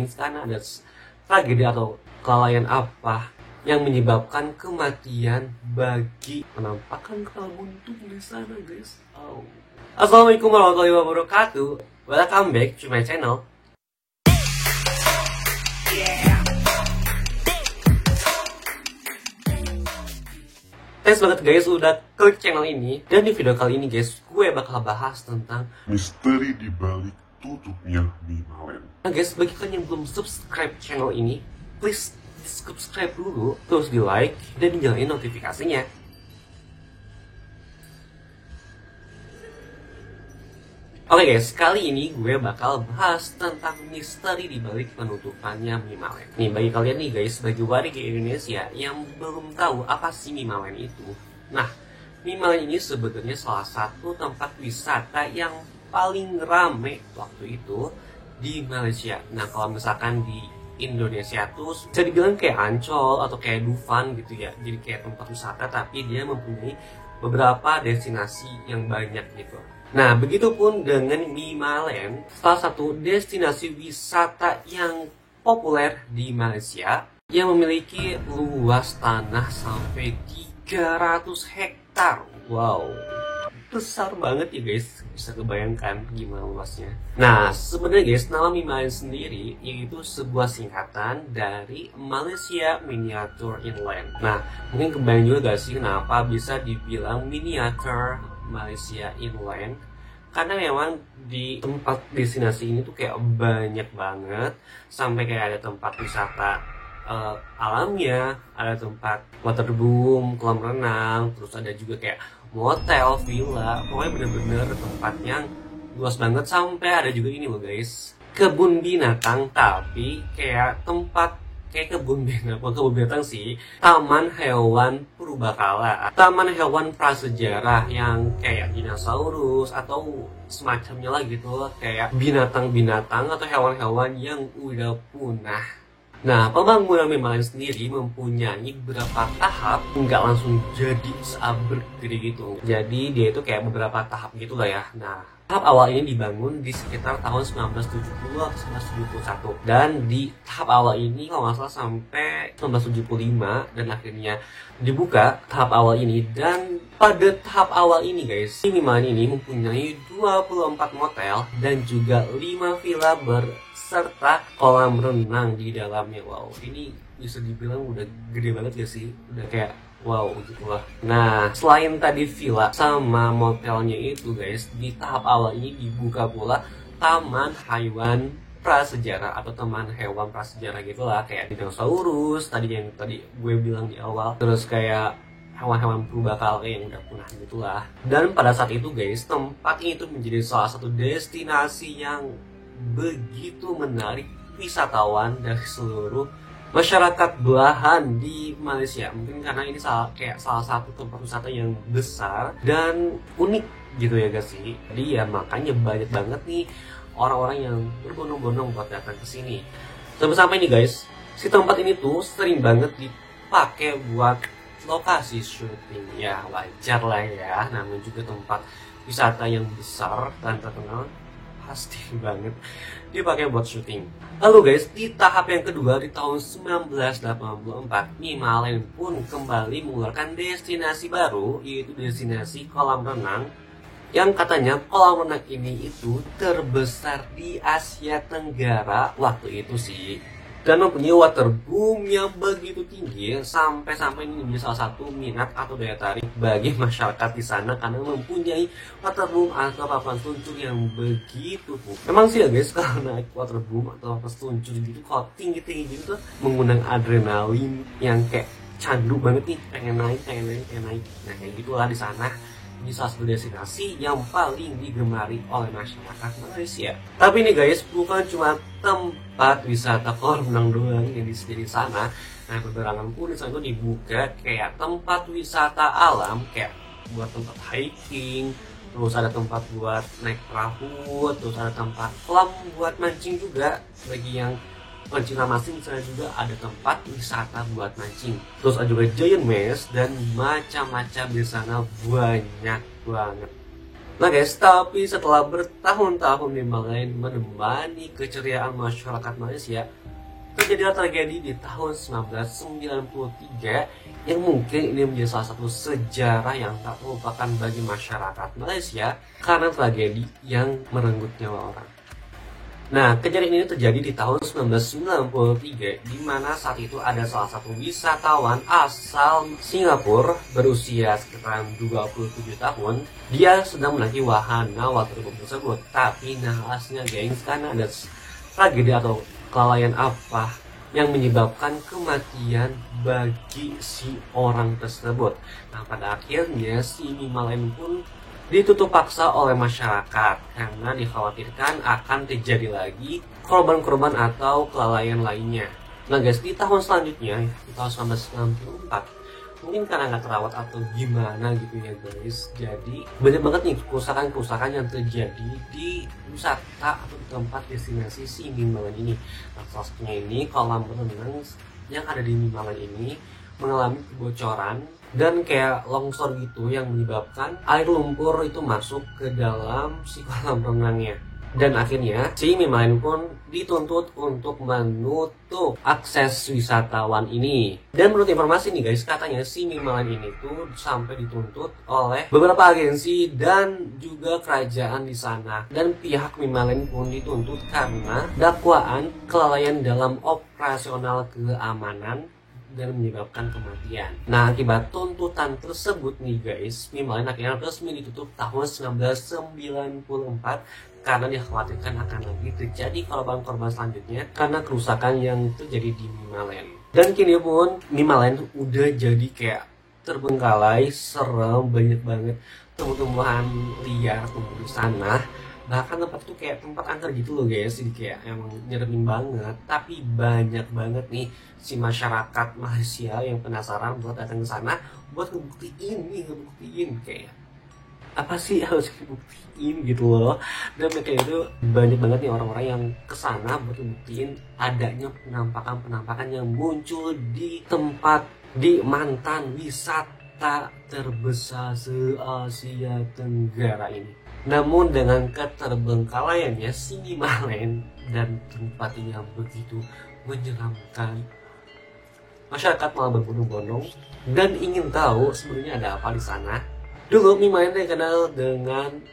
istana dan tragedi atau kelalaian apa yang menyebabkan kematian bagi penampakan kepala buntung di sana, guys. Assalamualaikum warahmatullahi wabarakatuh. Welcome back to my channel. Thanks banget guys udah klik channel ini. Dan di video kali ini guys, gue bakal bahas tentang misteri di balik tutupnya mie Malen. Nah guys, bagi kalian yang belum subscribe channel ini, please subscribe dulu, terus di like dan dinyalain notifikasinya. Oke guys, kali ini gue bakal bahas tentang misteri di balik penutupannya mie Malen. Nih bagi kalian nih guys, bagi warga Indonesia yang belum tahu apa sih mie Malen itu. Nah, mie Malen ini sebenarnya salah satu tempat wisata yang paling rame waktu itu di Malaysia. Nah, kalau misalkan di Indonesia tuh bisa dibilang kayak Ancol atau kayak Dufan gitu ya. Jadi kayak tempat wisata tapi dia mempunyai beberapa destinasi yang banyak gitu. Nah, begitupun dengan mie Malen, salah satu destinasi wisata yang populer di Malaysia yang memiliki luas tanah sampai 300 hektar. Wow, besar banget ya guys, bisa kebayangkan gimana luasnya. Nah, sebenarnya guys, nama mie Malen sendiri yaitu sebuah singkatan dari Malaysia Miniature Inland. Nah, mungkin kebayang juga gak sih kenapa bisa dibilang miniatur Malaysia Inland, karena memang di tempat destinasi ini tuh kayak banyak banget, sampai kayak ada tempat wisata alamnya, ada tempat waterboom, kolam renang, terus ada juga kayak motel, villa, pokoknya bener-bener tempat yang luas banget. Sampai ada juga ini loh guys, kebun binatang, tapi kayak tempat kayak kebun binatang sih, taman hewan purbakala, taman hewan prasejarah yang kayak dinosaurus atau semacamnya lah gitu, kayak binatang-binatang atau hewan-hewan yang udah punah. Nah, pembangunan mie Malen sendiri mempunyai beberapa tahap, nggak langsung jadi seabrek gitu. Jadi dia itu kayak beberapa tahap gitu lah ya. Nah, tahap awal ini dibangun di sekitar tahun 1970 atau 1971. Dan di tahap awal ini kalau nggak salah sampai 1975 dan akhirnya dibuka tahap awal ini. Dan pada tahap awal ini guys, mie Malen ini mempunyai 24 motel dan juga 5 villa serta kolam renang di dalamnya. Wow, ini bisa dibilang udah gede banget ya sih, udah kayak wow gitu lah. Nah, selain tadi villa sama motelnya itu guys, di tahap awal ini dibuka pula taman hewan prasejarah atau taman hewan prasejarah gitulah, kayak dinosaurus tadi yang tadi gue bilang di awal, terus kayak hewan-hewan purbakala yang udah punah gitulah. Dan pada saat itu guys, tempat ini tuh menjadi salah satu destinasi yang begitu menarik wisatawan dari seluruh masyarakat belahan di Malaysia. Mungkin karena ini salah satu tempat wisata yang besar dan unik gitu ya guys sih. Jadi ya makanya banyak banget nih orang-orang yang berbondong-bondong buat datang ke sini. Sampai-sampai nih guys, si tempat ini tuh sering banget dipakai buat lokasi syuting. Ya wajar lah ya, namanya juga tempat wisata yang besar dan terkenal, pasti banget dipakai buat syuting. Lalu guys, di tahap yang kedua di tahun 1984, mie Malen pun kembali mengeluarkan destinasi baru, yaitu destinasi kolam renang, yang katanya kolam renang ini itu terbesar di Asia Tenggara waktu itu sih, dan mempunyai waterboom yang begitu tinggi sampai ini menjadi salah satu minat atau daya tarik bagi masyarakat di sana karena mempunyai waterboom atau papan seluncur yang begitu tinggi. Memang sih ya guys, kalau naik waterboom atau papan seluncur gitu, kalau tinggi-tinggi gitu tuh menggunakan adrenalin yang kayak candu banget nih, pengen naik. Nah kayak gitulah di sana. Ini salah satu destinasi yang paling digemari oleh masyarakat Malaysia. Tapi nih guys, bukan cuma tempat wisata kolam renang doang yang disediakan di sana. Nah, beberangan pun di sana itu dibuka kayak tempat wisata alam, kayak buat tempat hiking, terus ada tempat buat naik perahu, terus ada tempat kolam buat mancing juga bagi yang mancing masing. Di sana juga ada tempat wisata buat mancing. Terus ada juga giant mesh dan macam-macam di sana banyak banget. Nah guys, tapi setelah bertahun-tahun Mimalen menemani keceriaan masyarakat Malaysia, terjadilah tragedi di tahun 1993 yang mungkin ini menjadi salah satu sejarah yang tak terlupakan bagi masyarakat Malaysia karena tragedi yang merenggut nyawa orang. Nah, kejadian ini terjadi di tahun 1993, di mana saat itu ada salah satu wisatawan asal Singapura berusia sekitar 27 tahun. Dia sedang menaiki wahana waterboom tersebut, tapi nahasnya gengs, karena ada tragedi atau kelalaian apa yang menyebabkan kematian bagi si orang tersebut. Nah, pada akhirnya si Mimalen pun ditutup paksa oleh masyarakat karena dikhawatirkan akan terjadi lagi korban-korban atau kelalaian lainnya. Nah guys, di tahun selanjutnya, di tahun 1994, mungkin karena nggak terawat atau gimana gitu ya guys, jadi banyak banget nih kerusakan-kerusakan yang terjadi di wisata atau tempat destinasi si Mimalen ini. Nah, salah satunya ini kolam renang yang ada di Mimalen ini mengalami kebocoran dan kayak longsor gitu yang menyebabkan air lumpur itu masuk ke dalam si kolam renangnya. Dan akhirnya si Mimalen pun dituntut untuk menutup akses wisatawan ini. Dan menurut informasi nih guys, katanya si Mimalen ini tuh sampai dituntut oleh beberapa agensi dan juga kerajaan di sana. Dan pihak Mimalen pun dituntut karena dakwaan kelalaian dalam operasional keamanan dan menyebabkan kematian. Nah, akibat tuntutan tersebut nih guys, Mimalen akhirnya resmi ditutup tahun 1994 karena dikhawatirkan akan lagi terjadi korban-korban selanjutnya karena kerusakan yang terjadi di Mimalen. Dan kini pun Mimalen udah jadi kayak terbengkalai, serem, banyak banget tumbuh-tumbuhan liar tumbuh di sana. Bahkan tempat itu kayak tempat angker gitu loh guys, jadi kayak emang nyeremin banget. Tapi banyak banget nih si masyarakat Malaysia yang penasaran buat datang ke sana buat ngebuktiin kayak apa sih harus dibuktiin gitu loh. Dan mereka itu banyak banget nih orang-orang yang kesana buat ngebuktiin adanya penampakan-penampakan yang muncul di tempat di mantan wisata terbesar se-Asia Tenggara ini. Namun dengan keterbengkalaiannya si Mimalen dan tempat yang begitu menyeramkan, masyarakat malah berbondong-bondong dan ingin tahu sebenarnya ada apa di sana. Dulu Mimalen dikenal dengan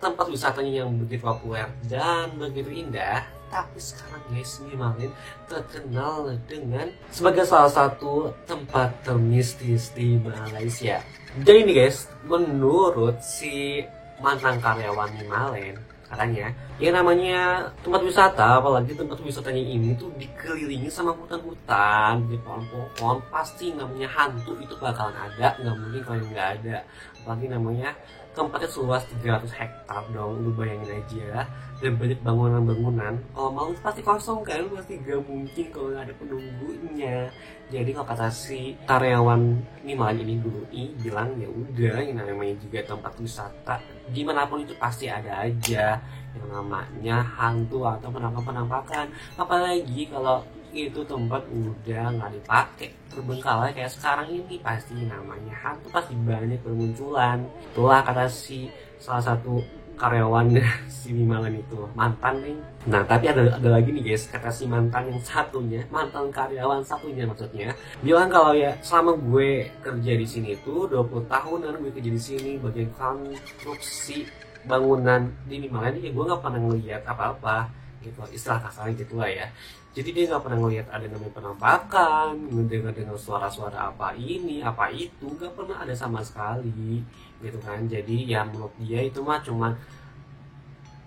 tempat wisatanya yang begitu populer dan begitu indah, tapi sekarang guys Mimalen terkenal dengan sebagai salah satu tempat termistis di Malaysia. Jadi nih guys, menurut si mantan karyawan Mimalen katanya yang namanya tempat wisata, apalagi tempat wisatanya ini tuh dikelilingi sama hutan-hutan, di pohon-pohon, pasti namanya hantu itu bakalan ada, nggak mungkin kalau nggak ada. Apalagi namanya tempatnya seluas 300 hektar dong, lu bayangin aja. Dan banyak bangunan-bangunan, kalau mau pasti kosong kan, pasti gak mungkin kalau nggak ada penunggunya. Jadi kalau kata si karyawan Mimalen ini dulu bilang ya udah, yang namanya juga tempat wisata dimanapun itu pasti ada aja yang namanya hantu atau penampakan-penampakan. Apalagi kalau itu tempat udah nggak dipakai, terbengkalai kayak sekarang ini, pasti namanya hantu pasti banyak bermunculan. Itulah kata si salah satu karyawan si Mimalen itu, mantan nih. Nah tapi ada lagi nih guys, kata si mantan yang satunya, mantan karyawan satunya maksudnya, bilang kalau ya selama gue kerja di sini tuh 20 tahunan gue kerja di sini bagian konstruksi bangunan di Mimalen, ya gue nggak pernah ngeliat apa-apa gitu, istilah kasarnya gitu lah ya. Jadi dia nggak pernah ngeliat ada namanya penampakan, ngedengar suara-suara apa ini, apa itu, nggak pernah ada sama sekali gitu kan. Jadi ya menurut dia itu mah cuman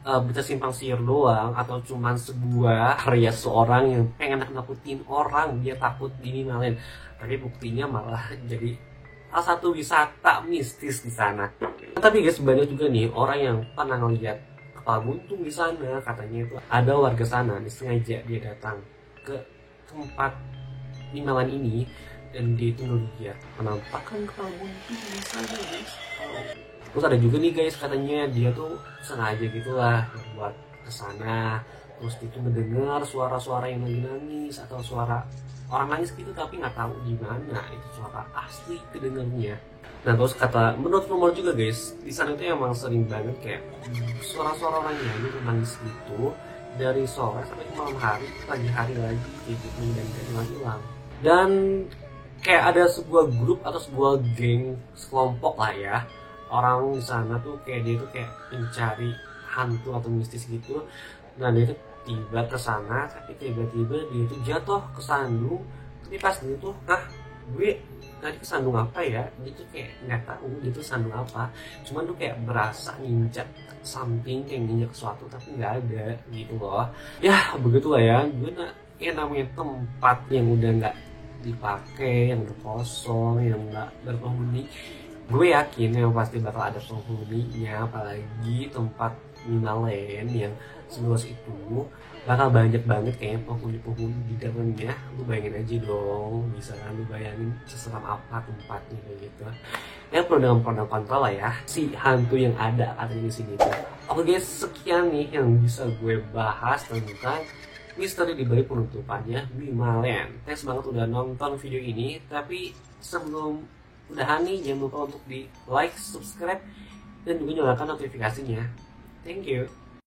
berita simpang siur doang, atau cuman sebuah karya seorang yang pengen nakutin orang dia takut di Mimalen. Tapi buktinya malah jadi salah satu wisata mistis di sana. Tapi guys, banyak juga nih orang yang pernah ngeliat kepala buntung di sana. Katanya itu ada warga sana sengaja dia datang ke tempat Mimalen ini dan dia itu ngeliat penampakan kepala buntung di sana guys. Terus ada juga nih guys, katanya dia tuh sengaja gitulah buat kesana, terus itu mendengar suara-suara yang lagi nangis atau suara orang nangis gitu tapi nggak tahu gimana itu suara asli kedengarnya. Nah terus kata menurut rumor juga guys, di sana itu emang sering banget kayak suara-suara orang nyanyi tuh nangis gitu dari sore sampai ke malam hari, pagi hari lagi kayak gitu dan gak hilang-hilang. Dan kayak ada sebuah grup atau sebuah geng sekelompok lah ya orang di sana tuh kayak dia tuh kayak mencari hantu atau mistis gitu. Nah dia tuh tiba ke sana tapi tiba-tiba dia tuh jatuh ke sandung. Tapi pas dia tuh gue tadi kesandung apa ya, dia tuh kayak nggak tahu dia tuh sandung apa, cuman tuh kayak berasa nginjak something, kayak nginjak sesuatu tapi nggak ada gitu loh. Ya begitulah ya, gue namanya tempat yang udah nggak dipakai, yang udah kosong, yang nggak berpenghuni, gue yakin yang pasti bakal ada penghuninya. Apalagi tempat Mimalen yang seluas itu bakal banyak banget kayaknya penghuni-penghuni di dalamnya. Lu bayangin aja dong, bisa kan lu bayangin seseram apa tempatnya kayak gitu. Ya pro dan kontra lah ya si hantu yang ada di sini tuh. Oke guys, sekian nih yang bisa gue bahas tentang misteri di balik penutupannya Mimalen. Thanks banget udah nonton video ini. Tapi sebelum udahan nih, jangan lupa untuk di like, subscribe, dan juga nyalakan notifikasinya. Thank you.